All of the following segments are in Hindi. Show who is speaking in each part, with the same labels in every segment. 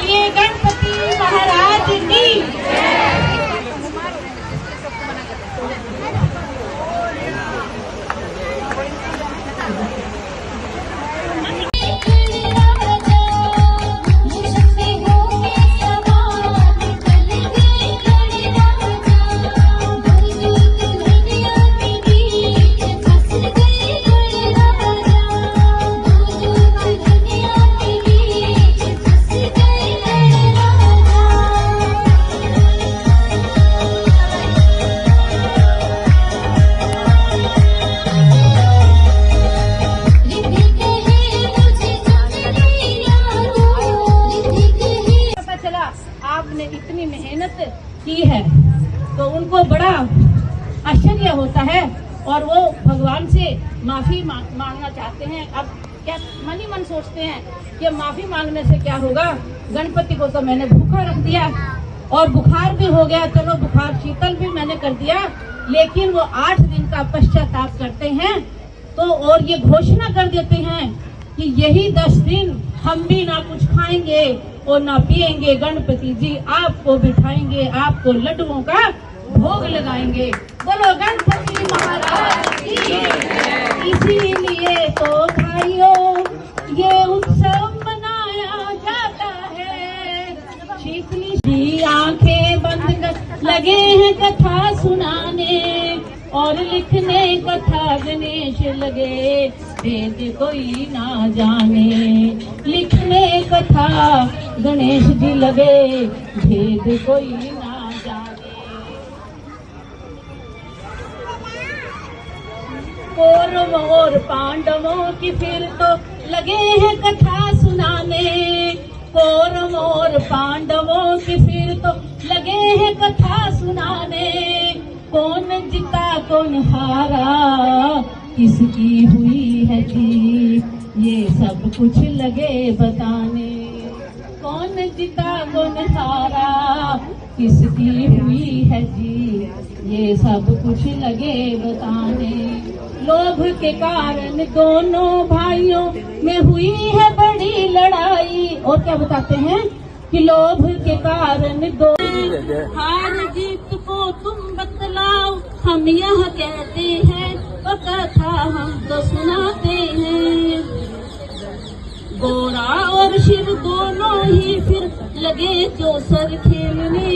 Speaker 1: बोलिए गणपति महाराज की। आपने इतनी मेहनत की है तो उनको बड़ा आश्चर्य होता है और वो भगवान से माफी मांगना चाहते हैं। अब क्या मन ही मन सोचते हैं कि माफी मांगने से क्या होगा, गणपति को तो मैंने भूखा रख दिया और बुखार भी हो गया, चलो बुखार शीतल भी मैंने कर दिया, लेकिन वो 8 दिन का पश्चाताप करते हैं तो और ये घोषणा कर देते हैं कि यही 10 दिन हम भी ना कुछ खाएंगे और ना पिएंगे, गणपति जी आपको बिठाएंगे, आपको लड्डुओं का भोग लगाएंगे। बोलो गणपति महाराज की। इसीलिए तो भाइयों ये उत्सव मनाया जाता है। शीतली जी आंखें बंद कर लगे हैं कथा सुनाने और लिखने कथा गणेश लगे भेद कोई ना जाने। लिखने कथा गणेश जी लगे भेद कोई ना जाने। कौरवों और पांडवों की फिर तो लगे हैं कथा सुनाने। कौरवों और पांडवों की फिर तो लगे हैं कथा सुनाने। कौन जीता कौन हारा किसकी हुई है जीत ये सब कुछ लगे बताने। कौन जीता कौन हारा किसकी हुई है जीत ये सब कुछ लगे बताने। लोभ के कारण दोनों भाइयों में हुई है बड़ी लड़ाई। और क्या बताते हैं कि लोभ के कारण दो हार जीत को तुम बतलाओ, हम यह कहते हैं तो कथा हम तो सुनाते हैं। गोरा और शिव दोनों ही फिर लगे चौसर खेलने।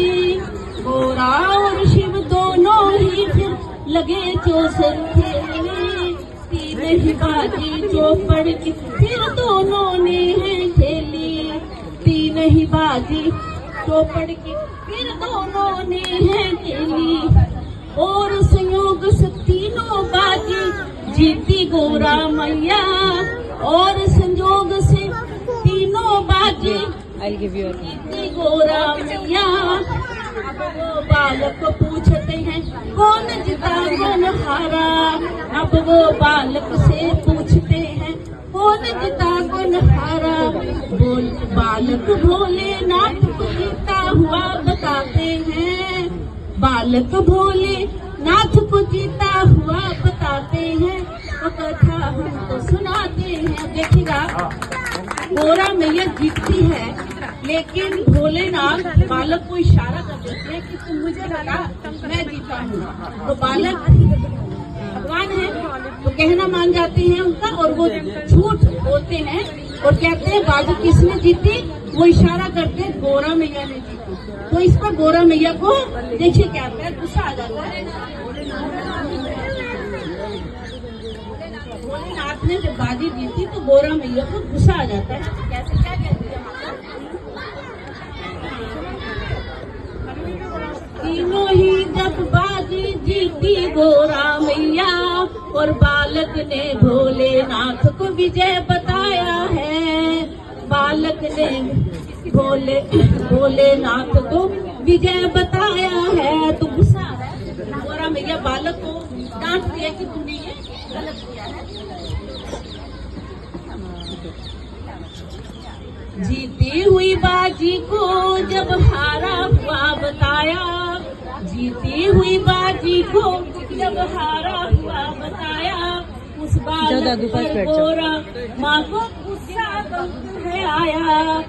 Speaker 1: गोरा और शिव दोनों ही फिर लगे चौसर खेलने। तीन ही बाजी चौपड़ की फिर दोनों ने है खेली। तीन ही बाजी चौपड़ की फिर दोनों ने है खेली। और संयोग से तीनों बाजी जीती गोरा मैया। और संयोग से तीनों बाजी जीती गोरा मैया। अब वो बालक पूछते हैं कौन जीता कौन हारा। अब वो बालक से पूछते हैं कौन जीता कौन हारा। बोल बालक भोलेनाथ को जीता हुआ बताते हैं। बालक भोलेनाथ को जीता हुआ बताते हैं तो कथा हमको सुनाते हैं। देखिएगा गोरा मैया जीतती है लेकिन भोलेनाथ बालक को इशारा कर देते हैं कि तुम मुझे बता मैं जीता हूँ। तो बालक भगवान है तो कहना मान जाते हैं उनका और वो झूठ बोलते हैं और कहते हैं बाजी किसने जीती। वो इशारा करते हैं गोरा मैया ने जीती। तो इस पर गोरा मैया को देखिए क्या कहता है, गुस्सा आ जाता है। भोलेनाथ ने जब बाजी जीती तो गोरा मैया को गुस्सा आ जाता है। कैसे क्या कहते हैं तीनों ही जब बाजी जीती गोरा मैया और बालक ने भोलेनाथ को विजय बताया है। बालक ने भोलेनाथ को विजय बताया है तो गुस्सा है। गोरा मैया बालक को डांट दिया कि तुमने ये गलत किया है। जीती हुई बाजी को जब हारा हुआ बताया। जीती हुई बाजी को जब हारा हुआ बताया। उस बालक पर गोरा माँ को गुस्सा बहुत है आया।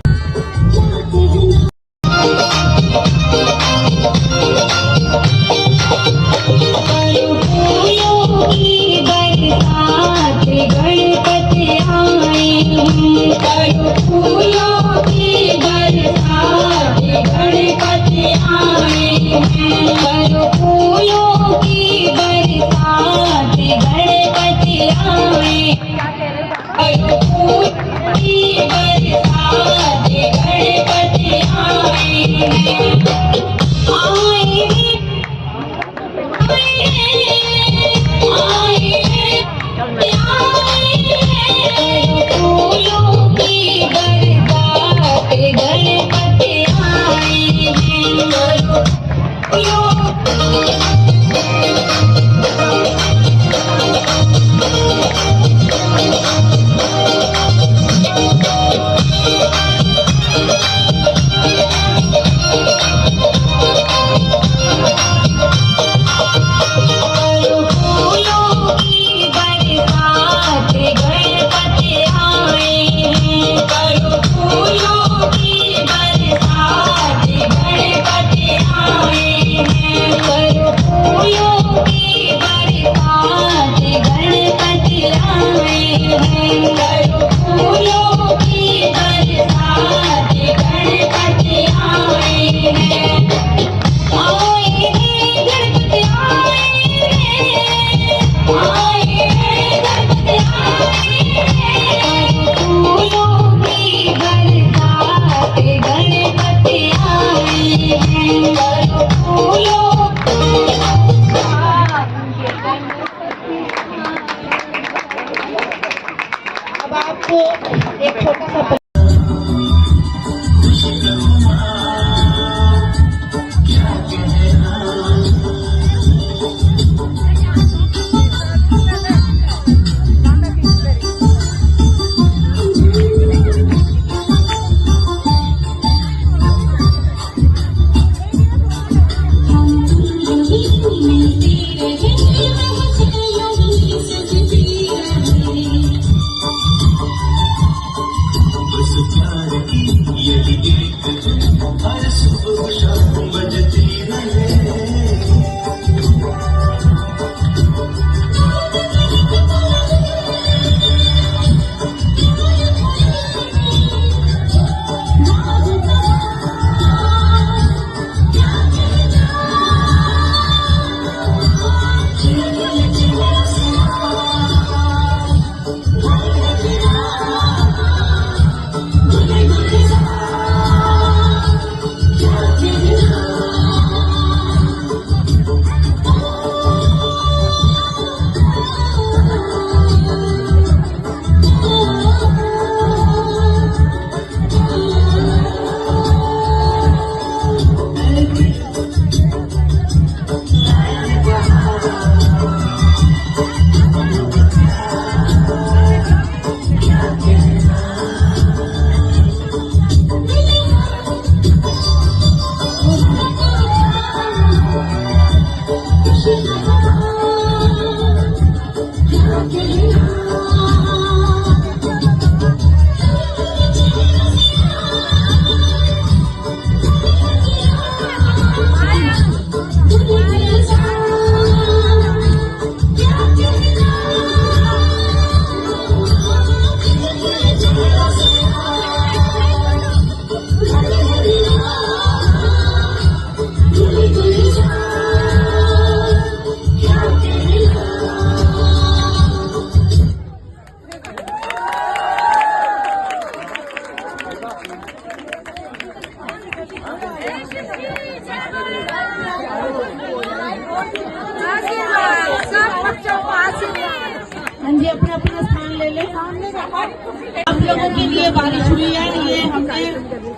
Speaker 1: हाँ जी, अपना अपना स्थान ले ले। आप लोगों के लिए बारिश हुई है, ये हमने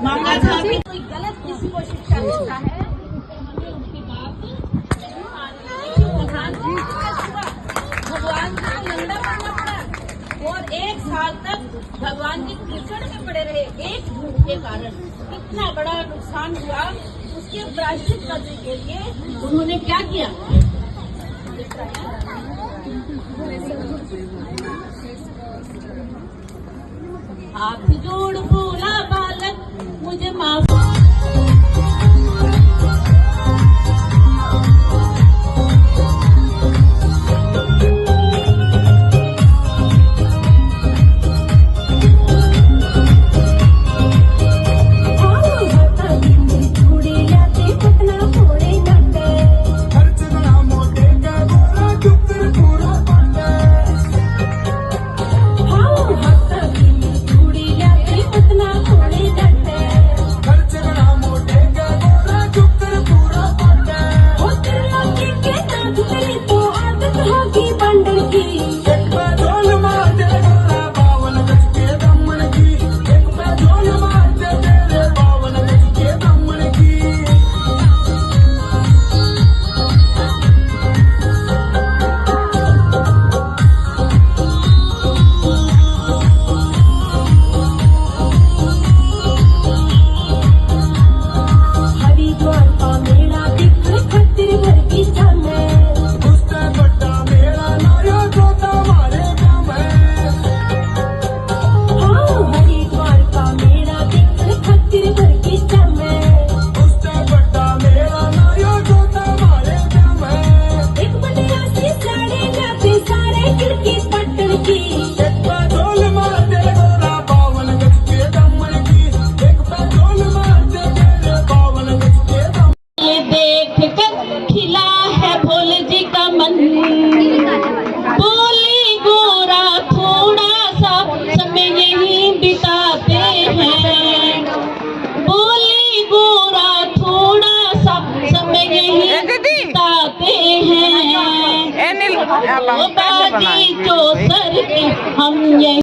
Speaker 1: मांगा था कि कोई गलत किसी को शिक्षा देता है भगवान का नंदा बनना पड़ा और 1 साल तक भगवान की कीचड़ में पड़े रहे एक धूप के कारण। इतना बड़ा नुकसान हुआ, उसके प्रायश्चित करने के लिए उन्होंने क्या किया? हाथ जोड़ बोला बालक मुझे माफ। Putna बाजी चौसर की हम यही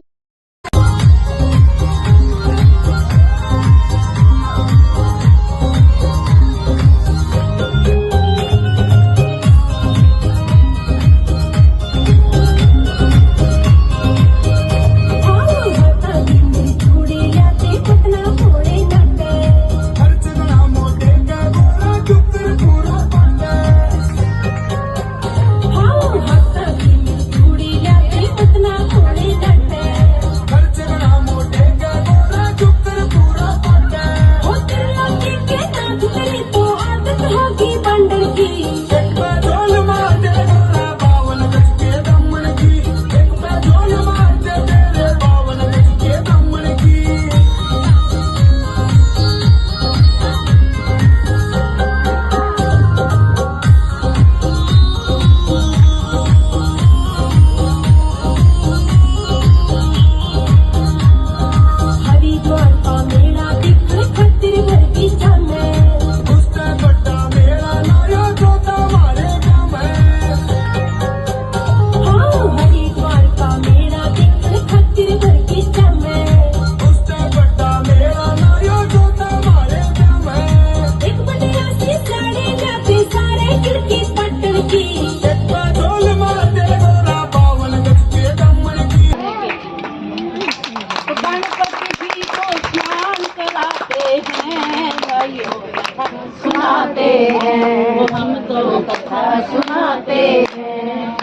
Speaker 1: सुनाते हैं, हम तो कथा सुनाते हैं।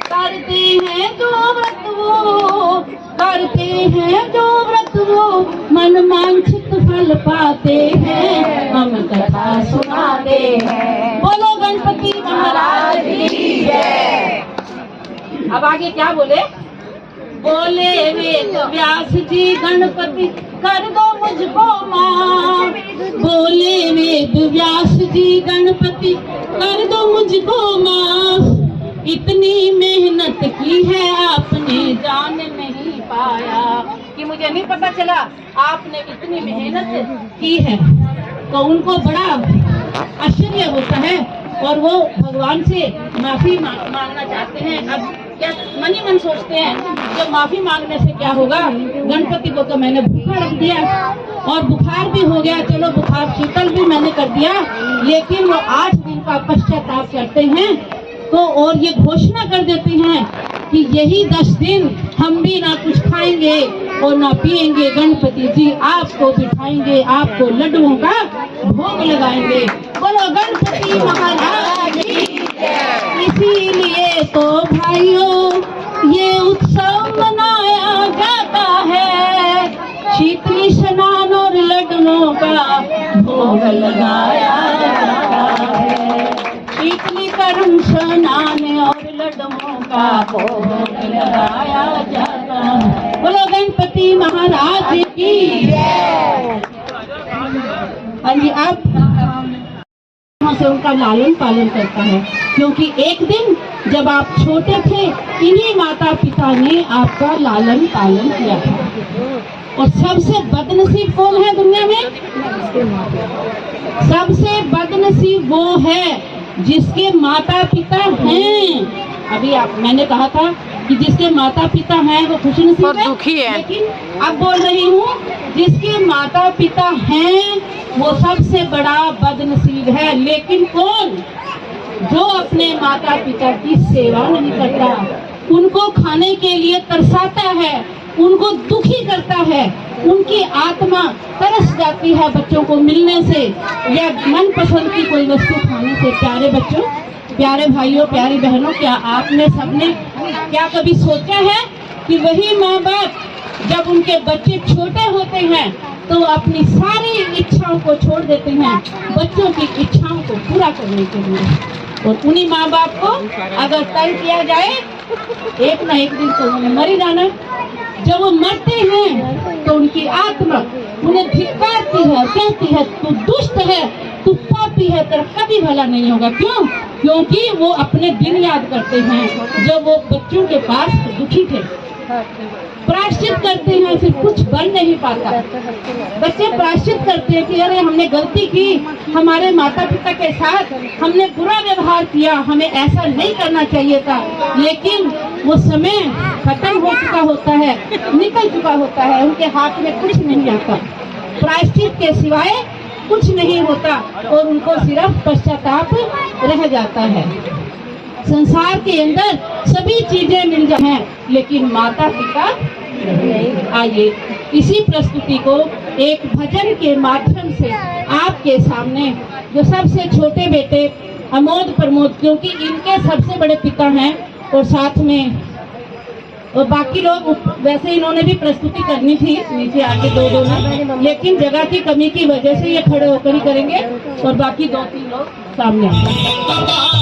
Speaker 1: करते हैं जो व्रत वो, करते हैं जो व्रत वो, मन वांछित फल पाते हैं, हम कथा सुनाते हैं। बोलो गणपति महाराज की जय। अब आगे क्या बोले? बोले वेद व्यास जी गणपति कर दो मुझको माफ। बोले वेद व्यास जी गणपति कर दो मुझको माफ। इतनी मेहनत की है आपने जान नहीं पाया, कि मुझे नहीं पता चला आपने इतनी मेहनत की है। तो उनको बड़ा आश्चर्य होता है और वो भगवान से माफी मांगना चाहते हैं। अब क्या मन ही मन सोचते हैं जब माफी मांगने से क्या होगा, गणपति को तो मैंने भूखा रख दिया और बुखार भी हो गया, चलो बुखार शीतल भी मैंने कर दिया, लेकिन वो 8 दिन का पश्चाताप करते हैं तो और ये घोषणा कर देते हैं कि यही 10 दिन हम भी ना कुछ खाएंगे और ना पिएंगे, गणपति जी आपको बिठाएंगे, आपको लड्डुओं का भोग लगाएंगे। बोलो गणपति महाराज की जय। इसीलिए तो भाइयों ये उत्सव मनाया जाता है, शीतली स्नान और लड्डुओं का भोग लगाया जाता है। शीतली कर्म स्नान और लड्डुओं का भोग लगाया जाता है। बोलो गणपति महाराज की जय। हाँ जी, आप से उनका लालन पालन करता है, क्योंकि एक दिन जब आप छोटे थे इन्हीं माता पिता ने आपका लालन पालन किया था। और सबसे बदनसीब कौन है दुनिया में? सबसे बदनसीब वो है जिसके माता पिता हैं। अभी मैंने कहा था कि जिसके माता पिता हैं वो खुशनसीब है, लेकिन अब बोल रही हूँ जिसके माता पिता हैं वो सबसे बड़ा बदनसीब है। लेकिन कौन? जो अपने माता पिता की सेवा नहीं करता, उनको खाने के लिए तरसाता है, उनको दुखी करता है, उनकी आत्मा तरस जाती है बच्चों को मिलने से या मनपसंद की कोई वस्तु खाने से। प्यारे बच्चों, प्यारे भाइयों, प्यारी बहनों, क्या आपने सबने क्या कभी सोचा है कि वही माँ बाप जब उनके बच्चे छोटे होते हैं तो अपनी सारी इच्छाओं को छोड़ देते हैं बच्चों की इच्छाओं को पूरा करने के लिए, और उन्हीं माँ बाप को अगर तंग किया जाए एक न एक दिन तो उन्हें मर ही जाना। जब वो मरते हैं तो उनकी आत्मा उन्हें धिक्कारती है, कहती है तू दुष्ट है, तू पापी है, तेरा कभी भला नहीं होगा। क्यों? क्योंकि वो अपने दिन याद करते हैं जब वो बच्चों के पास दुखी थे। प्रायश्चित करते हैं फिर कुछ बन नहीं पाता। बच्चे प्रायश्चित करते हैं कि अरे हमने गलती की, हमारे माता पिता के साथ हमने बुरा व्यवहार किया, हमें ऐसा नहीं करना चाहिए था, लेकिन वो समय खत्म हो चुका होता है, निकल चुका होता है, उनके हाथ में कुछ नहीं आता, प्रायश्चित के सिवाय कुछ नहीं होता और उनको सिर्फ पश्चाताप रह जाता है। संसार के अंदर सभी चीजें मिल जाए लेकिन माता पिता नहीं। आइए इसी प्रस्तुति को एक भजन के माध्यम से आपके सामने जो सबसे छोटे बेटे अमोद प्रमोद, क्योंकि इनके सबसे बड़े पिता हैं और साथ में और बाकी लोग, वैसे इन्होंने भी प्रस्तुति करनी थी नीचे आके दो ना, लेकिन जगह की कमी की वजह से ये खड़े होकर ही करेंगे और बाकी 2-3 लोग सामने आएंगे।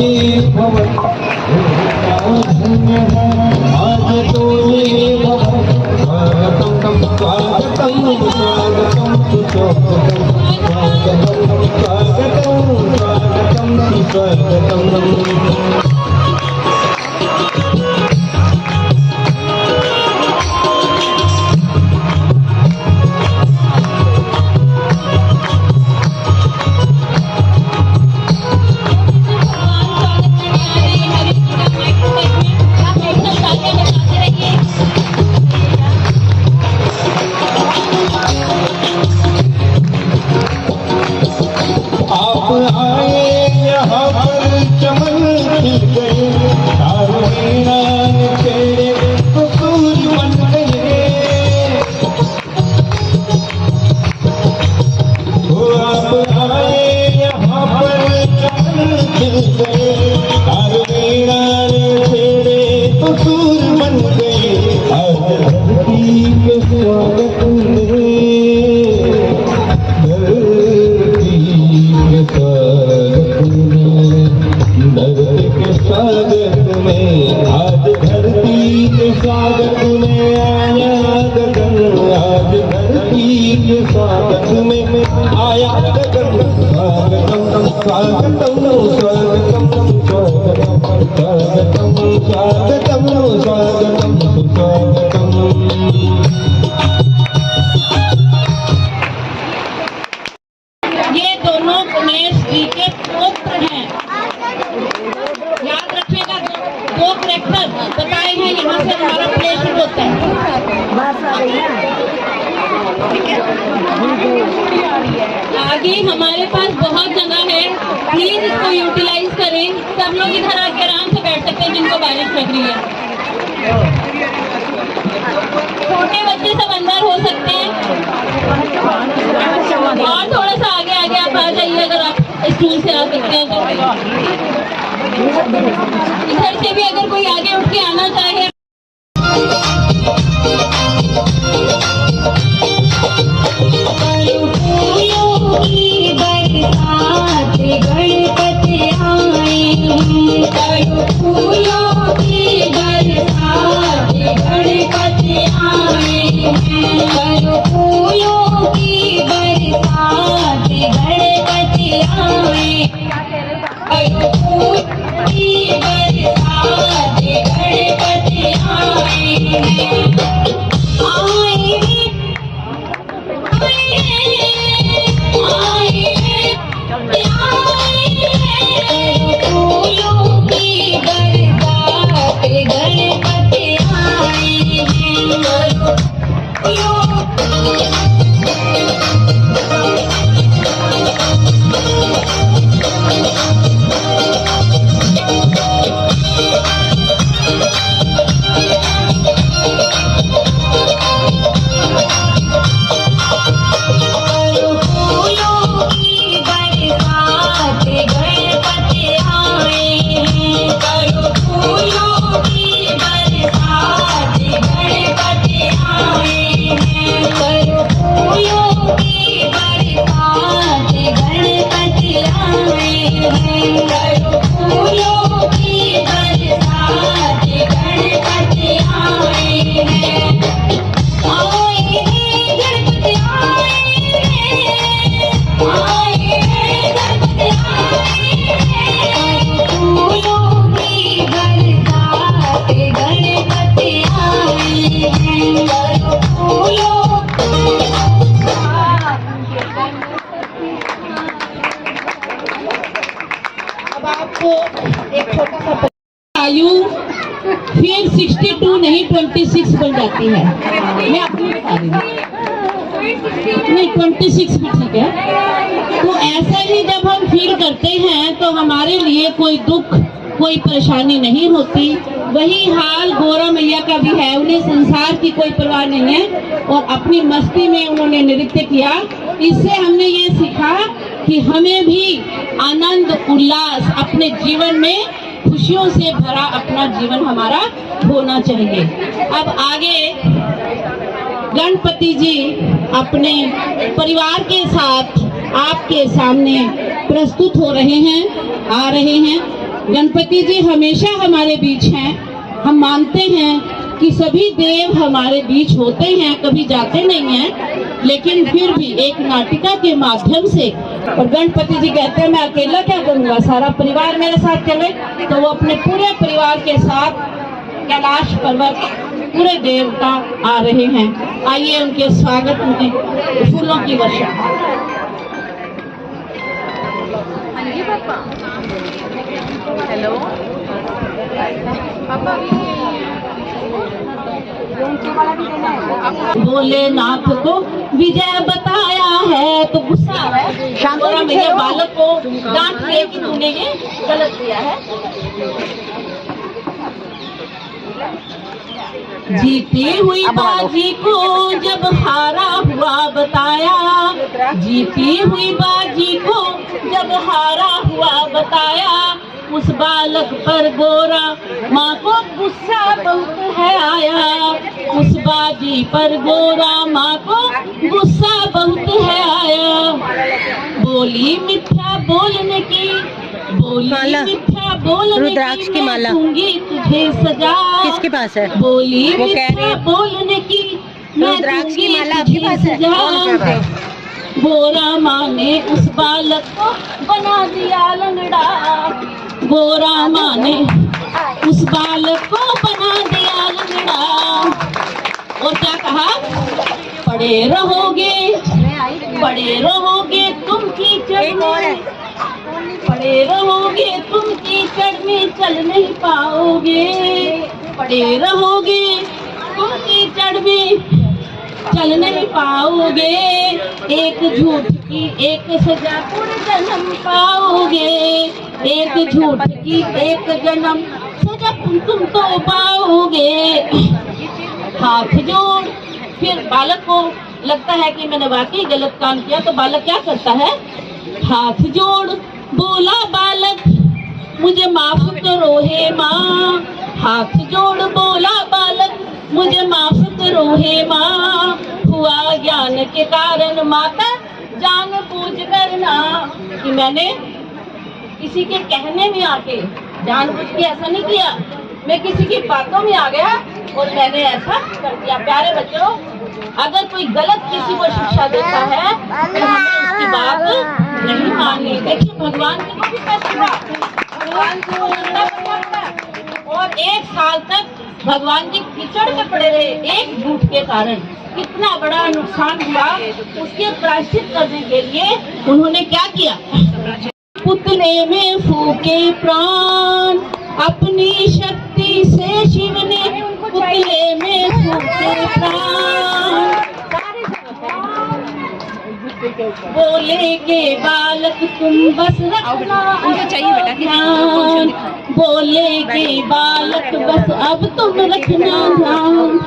Speaker 2: ये भवन धन्य है आज तो ये भवन स्वागतम स्वागतम स्वागतम सुस्वागतम स्वागतम स्वागतम स्वागतम सुस्वागतम।
Speaker 1: ये दोनों गणेश जी के पुत्र हैं। याद रखिएगा, दो कैरेक्टर बताए हैं, यहाँ से हमारा प्ले शुरू होता है। आगे हमारे पास बहुत जगह है, प्लीज इसको यूटिलाइज करें। सब लोग इधर आके आराम से बैठ सकते हैं जिनको बारिश लग रही है। छोटे बच्चे सब अंदर हो सकते हैं और थोड़ा सा आगे आगे आप आ जाइए अगर आप स्टूल से आ सकते हैं तो। इधर से भी अगर कोई आगे उठ के आना चाहे। गणपति आए फूलों की बरसात, गणपति आए फूलों की बरसात, गणपति आए फूलों की बरसात, गणपति एक छोटा सा आयु फिर 62 नहीं 26 बन जाती है। मैं आपको बता रही हूँ, नहीं 26 भी ठीक है। तो ऐसा ही जब हम फील करते हैं तो हमारे लिए कोई दुख कोई परेशानी नहीं होती। वही हाल गौरा मैया का भी है, उन्हें संसार की कोई परवाह नहीं है और अपनी मस्ती में उन्होंने नृत्य किया। इससे हमने ये सीखा कि हमें भी आनंद उल्लास अपने जीवन में खुशियों से भरा अपना जीवन हमारा होना चाहिए। अब आगे गणपति जी अपने परिवार के साथ आपके सामने प्रस्तुत हो रहे हैं, आ रहे हैं। गणपति जी हमेशा हमारे बीच हैं। हम मानते हैं कि सभी देव हमारे बीच होते हैं, कभी जाते नहीं हैं, लेकिन फिर भी एक नाटिका के माध्यम से। और गणपति जी कहते हैं मैं अकेला क्या करूँगा, सारा परिवार मेरे साथ चले, तो वो अपने पूरे परिवार के साथ कैलाश पर्वत पूरे देवता आ रहे हैं। आइए उनके स्वागत में फूलों की वर्षा।
Speaker 3: हेलो पापा,
Speaker 1: भोलेनाथ को विजय बताया है तो गुस्सा है और मेरे बालक को डांट के कि तूने ये गलत किया है। जीती हुई बाजी को जब हारा हुआ बताया, जीती हुई बाजी को जब हारा हुआ बताया, उस बालक पर गोरा माँ को गुस्सा बहुत है आया, उस बाजी पर गोरा माँ को गुस्सा बहुत है आया। बोली मिथ्या बोलने की, बोली मिथ्या बोलने
Speaker 3: रुद्राक्ष की माला
Speaker 1: दूंगी तुझे सजा।
Speaker 3: किसके पास है?
Speaker 1: बोली
Speaker 3: वो कह रही
Speaker 1: मिथ्या बोलने की
Speaker 3: रुद्राक्ष की माला आपके पास है?
Speaker 1: सजा। गोरा माँ ने उस बालक को बना दिया लंगड़ा, गोरा माँ ने उस बालक को बना दिया लंगड़ा। और क्या कहा, पड़े रहोगे तुम कीचड़ में, पड़े रहोगे तुम कीचड़ में चल नहीं पाओगे, पड़े रहोगे तुम कीचड़ में चल नहीं पाओगे। एक झूठ की एक सजा पूरे जन्म पाओगे, एक झूठ की एक जन्म सजा तुम तो पाओगे। हाथ जोड़, फिर बालक को लगता है कि मैंने वाकई गलत काम किया, तो बालक क्या करता है, हाथ जोड़ बोला बालक मुझे माफ करो हे माँ, हाथ जोड़ बोला बालक मुझे माफ करो हे माँ। हुआ ज्ञान के कारण माता जान पूज करना, कि मैंने किसी के कहने में आके जानबूझ के ऐसा नहीं किया, मैं किसी की बातों में आ गया और मैंने ऐसा कर दिया। प्यारे बच्चों, अगर कोई गलत किसी को शिक्षा देता है तो हमें उसकी बात नहीं माननी। देखिए भगवान जी को भी कष्ट हुआ, भगवान जी को और 1 साल तक भगवान जी कीचड़ में पड़े रहे एक झूठ के कारण। कितना बड़ा नुकसान हुआ, उसके प्रायश्चित करने के लिए उन्होंने क्या किया, पुतले में फूके प्राण, अपनी शक्ति से शिव ने पुतले में फूके प्राण। बोले के बालक तुम बस रखना ध्यान, बोले के बालक बस अब तुम रखना ध्यान।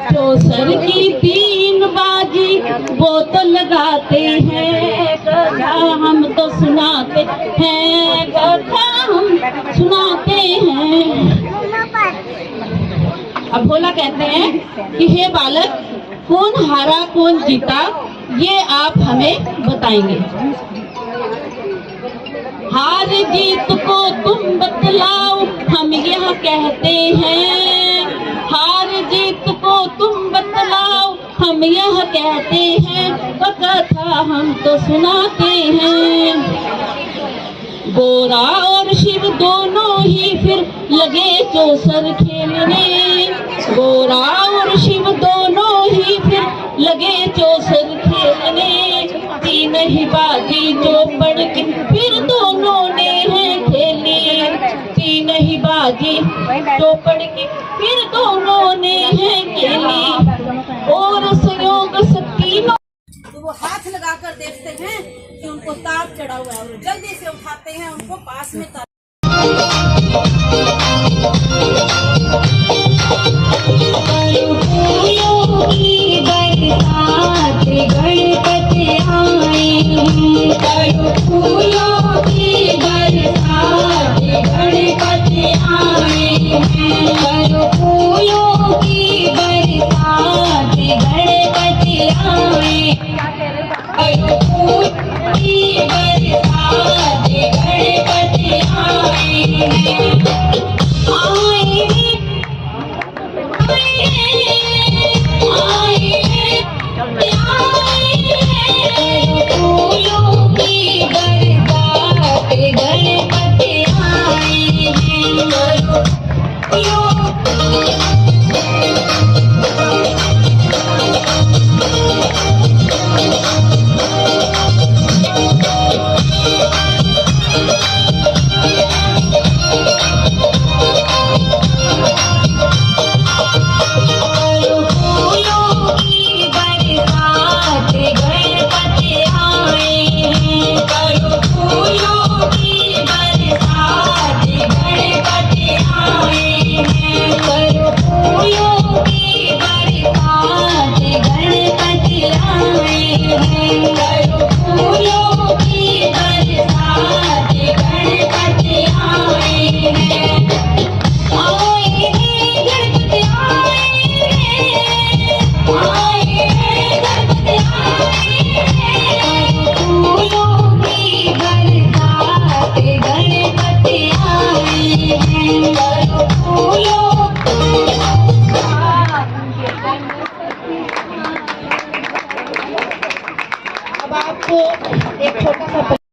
Speaker 1: चौसर की 3 बाजी वो तो लगाते हैं कथा, हम तो सुनाते हैं कथा, हम सुनाते हैं। अब भोला कहते हैं कि हे बालक, कौन हारा कौन जीता ये आप हमें बताएंगे। हार जीत को तुम बतलाओ हम यह कहते हैं, हार जीत को तुम बतलाओ हम यह कहते हैं, कथा हम तो सुनाते हैं। गोरा और शिव दोनों ही फिर लगे चौसर खेलने, गोरा और शिव दोनों ही फिर लगे चौसर खेलने। 3 ही बाजी चौपड़ के फिर दोनों ने है खेली, 3 ही बाजी चौपड़ के फिर दोनों ने है खेली। और संयोग से तीनों,
Speaker 4: तो वो हाथ लगाकर देखते हैं कि उनको ताप चढ़ा हुआ है और जल्दी से उठाते हैं उनको पास में
Speaker 5: गणपति आए, फूलों की बरसात गणपति आए, फूलों की बरसात गणपति आए, फूलों की बरसात गणपति आए। यूं